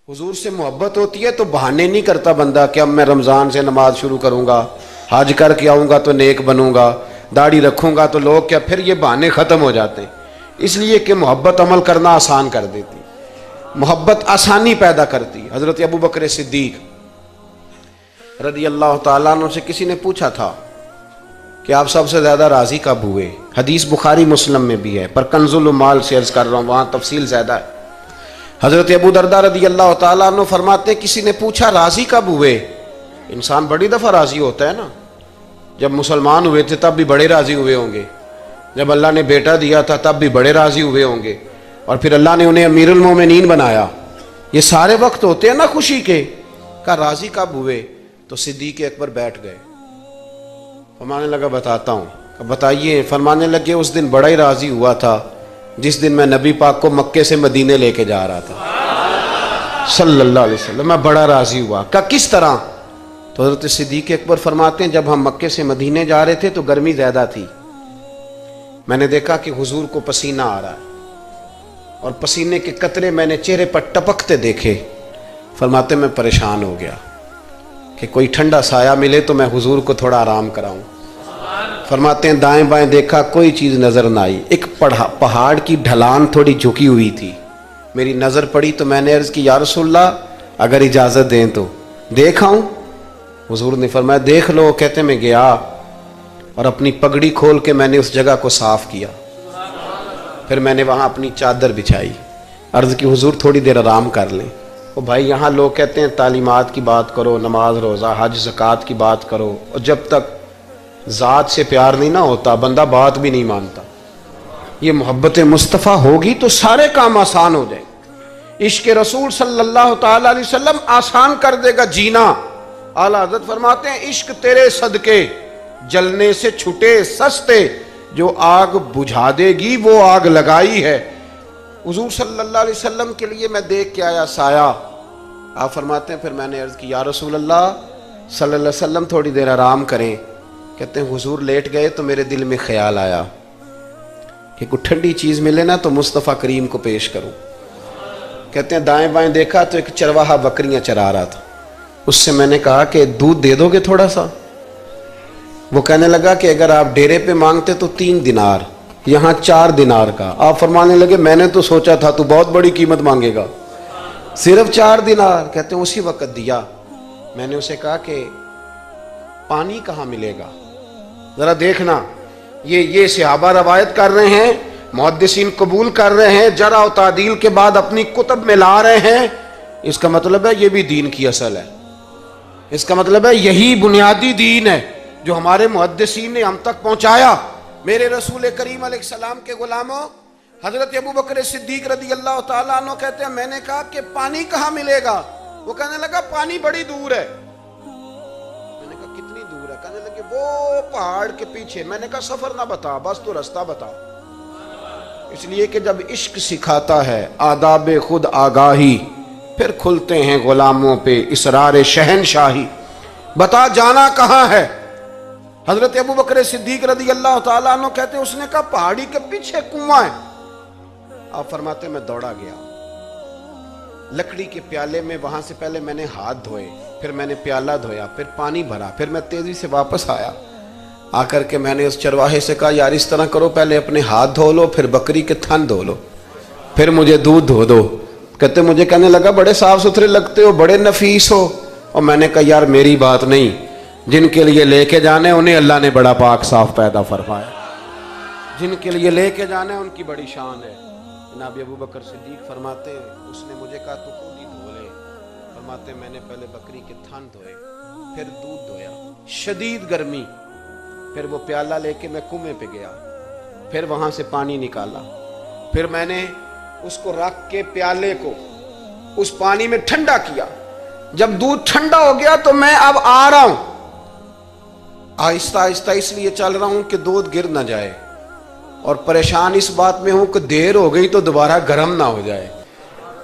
हुजूर से मोहब्बत होती है तो बहाने नहीं करता बंदा कि अब मैं रमज़ान से नमाज शुरू करूँगा, हज करके आऊँगा तो नेक बनूँगा, दाढ़ी रखूँगा तो लोग क्या, फिर ये बहाने ख़त्म हो जाते हैं। इसलिए कि मोहब्बत अमल करना आसान कर देती, मोहब्बत आसानी पैदा करती। हज़रत अबू बकर सिद्दीक रज़ी अल्लाह ताला अन्हु से किसी ने पूछा था कि आप सबसे ज़्यादा राज़ी कब हुए। हदीस बुखारी मुस्लिम में भी है, पर कंजुल माल से अर्ज़ कर रहा हूँ, वहाँ तफसील ज़्यादा है। हज़रत अबू दरदा रज़ी अल्लाह ताला अन्हु फरमाते, किसी ने पूछा राज़ी कब हुए। इंसान बड़ी दफ़ा राज़ी होता है ना, जब मुसलमान हुए थे तब भी बड़े राज़ी हुए होंगे, जब अल्लाह ने बेटा दिया था तब भी बड़े राज़ी हुए होंगे, और फिर अल्लाह ने उन्हें अमीरुल मोमिनीन बनाया। ये सारे वक्त होते हैं ना खुशी के। कहा राज़ी कब हुए, तो सिद्दीक़ अकबर बैठ गए, फरमाने लगा बताता हूँ। बताइए। फरमाने लगे उस दिन बड़ा ही राज़ी हुआ था जिस दिन मैं नबी पाक को मक्के से मदीने लेके जा रहा था सल्लल्लाहु अलैहि वसल्लम, मैं बड़ा राज़ी हुआ। का किस तरह, तो हज़रत सिद्दीक़ अकबर फरमाते हैं जब हम मक्के से मदीने जा रहे थे तो गर्मी ज़्यादा थी, मैंने देखा कि हुजूर को पसीना आ रहा है और पसीने के कतरे मैंने चेहरे पर टपकते देखे। फरमाते मैं परेशान हो गया कि कोई ठंडा साया मिले तो मैं हुजूर को थोड़ा आराम कराऊं। फरमाते हैं दाएं बाएं देखा, कोई चीज़ नज़र ना आई। एक पहाड़ की ढलान थोड़ी झुकी हुई थी, मेरी नज़र पड़ी तो मैंने अर्ज़ की या रसूलल्लाह अगर इजाज़त दें तो देख आऊं। हुजूर ने फरमाया देख लो। कहते मैं गया और अपनी पगड़ी खोल के मैंने उस जगह को साफ़ किया, फिर मैंने वहाँ अपनी चादर बिछाई, अर्ज़ की हुजूर थोड़ी देर आराम कर लें। ओ भाई यहाँ लोग कहते हैं तालीमात की बात करो, नमाज रोज़ा हज ज़कात की बात करो, और जब तक ज़ात से प्यार नहीं ना होता बंदा बात भी नहीं मानता। ये मोहब्बत मुस्तफ़ा होगी तो सारे काम आसान हो जाए। इश्क़ रसूल सल्लल्लाहु ताला अलैहि वसल्लम आसान कर देगा जीना। आला हज़रत फरमाते हैं इश्क तेरे सदके जलने से छुटे सस्ते, जो आग बुझा देगी वो आग लगाई है। हुजूर सल्लल्लाहु अलैहि वसल्लम के लिए मैं देख के आया साया। आप फरमाते हैं फिर मैंने अर्ज़ की या रसूल अल्लाह सल्लल्लाहु अलैहि वसल्लम थोड़ी देर आराम करें। कहते हैं हुजूर लेट गए तो मेरे दिल में ख्याल आया कि कुछ ठंडी चीज़ मिले ना तो मुस्तफ़ा करीम को पेश करूं। कहते हैं दाएं बाएं देखा तो एक चरवाहा बकरियां चरा रहा था, उससे मैंने कहा कि दूध दे दोगे थोड़ा सा। वो कहने लगा कि अगर आप डेरे पे मांगते तो 3 दिनार, यहाँ 4 दिनार का। आप फरमाने लगे मैंने तो सोचा था तू बहुत बड़ी कीमत मांगेगा, सिर्फ 4 दिनार। कहते हैं उसी वक्त दिया। मैंने उसे कहा कि पानी कहाँ मिलेगा, जरा देखना। ये सहाबा रवायत कर रहे हैं, मुहद्दिसीन कबूल कर रहे हैं, जरा और तादील के बाद अपनी कुतब में ला रहे हैं। इसका मतलब है ये भी दीन की असल है, इसका मतलब है यही बुनियादी दीन है जो हमारे मुहद्दिसीन ने हम तक पहुंचाया। मेरे रसूल करीम अलैहिस्सलाम के गुलामों, हजरत अबू बकर सिद्दीक रज़ी अल्लाह ताला अन्हु कहते हैं मैंने कहा कि पानी कहाँ मिलेगा। वो कहने लगा पानी बड़ी दूर है। मैंने कहा कितनी दूर है। कहने लगे वो पहाड़ के पीछे। मैंने कहा सफर ना बता, बस तो रास्ता बता। इसलिए कि जब इश्क सिखाता है आदाब खुद आगाही, फिर खुलते हैं गुलामों पे इसरार शहनशाही। बता जाना कहाँ है। हजरत अबू बकर सिद्दीक रज़ी अल्लाह ताला अन्हु कहते उसने कहा पहाड़ी के पीछे कुआं है। आप फरमाते मैं दौड़ा गया, लकड़ी के प्याले में वहां से पहले मैंने हाथ धोए, फिर मैंने प्याला धोया, फिर पानी भरा, फिर मैं तेजी से वापस आया। आकर के मैंने उस चरवाहे से कहा यार इस तरह करो, पहले अपने हाथ धो लो, फिर बकरी के थन धो लो, फिर मुझे दूध धो दो। कहते मुझे कहने लगा बड़े साफ सुथरे लगते हो, बड़े नफीस हो। और मैंने कहा यार मेरी बात नहीं, जिनके लिए लेके जाने उन्हें अल्लाह ने बड़ा पाक साफ पैदा फरमाया, जिनके लिए लेके जाने उनकी बड़ी शान है। जनाब अबू बकर सिद्दीक फरमाते उसने मुझे कहा तू खुद ही धो ले। फरमाते मैंने पहले बकरी के थन धोए, फिर दूध धोया, शदीद गर्मी, फिर वो प्याला लेके मैं कुएं पे गया, फिर वहां से पानी निकाला, फिर मैंने उसको रख के प्याले को उस पानी में ठंडा किया। जब दूध ठंडा हो गया तो मैं अब आ रहा हूं, आहिस्ता आहिस्ता इसलिए चल रहा हूं कि दूध गिर ना जाए, और परेशान इस बात में हूं कि देर हो गई तो दोबारा गर्म ना हो जाए।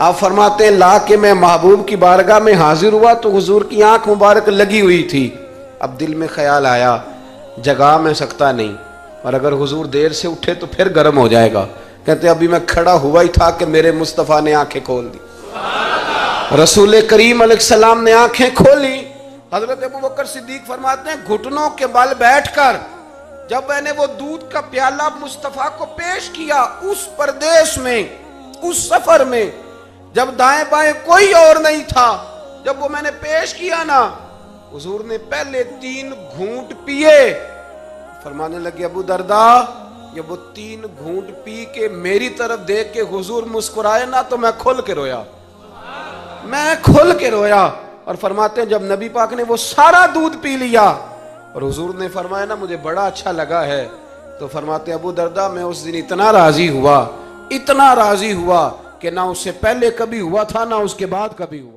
आप फरमाते हैं ला के मैं महबूब की बारगाह में हाजिर हुआ तो हुजूर की आंख मुबारक लगी हुई थी। अब दिल में ख्याल आया जगा मैं सकता नहीं, और अगर हुजूर देर से उठे तो फिर गर्म हो जाएगा। कहते अभी मैं खड़ा हुआ ही था कि मेरे मुस्तफ़ा ने आंखें खोल दी। रसूल करीम अलैहिस्सलाम ने आंखें खोली। हजरत अबू बकर सिद्दीक फरमाते हैं घुटनों के बल बैठकर जब मैंने वो दूध का प्याला मुस्तफा को पेश किया, उस परदेश में, उस सफर में, जब दाएं बाएं कोई और नहीं था, जब वो मैंने पेश किया ना, हुजूर ने पहले 3 घूंट पिए। फरमाने लगे अबू दरदा, ये वो 3 घूंट पी के मेरी तरफ देख के हुजूर मुस्कुराए ना तो मैं खुल के रोया, मैं खुल के रोया। और फरमाते हैं जब नबी पाक ने वो सारा दूध पी लिया और हुजूर ने फरमाया ना मुझे बड़ा अच्छा लगा है, तो फरमाते अबू दरदा मैं उस दिन इतना राजी हुआ, इतना राजी हुआ कि ना उससे पहले कभी हुआ था ना उसके बाद कभी हुआ।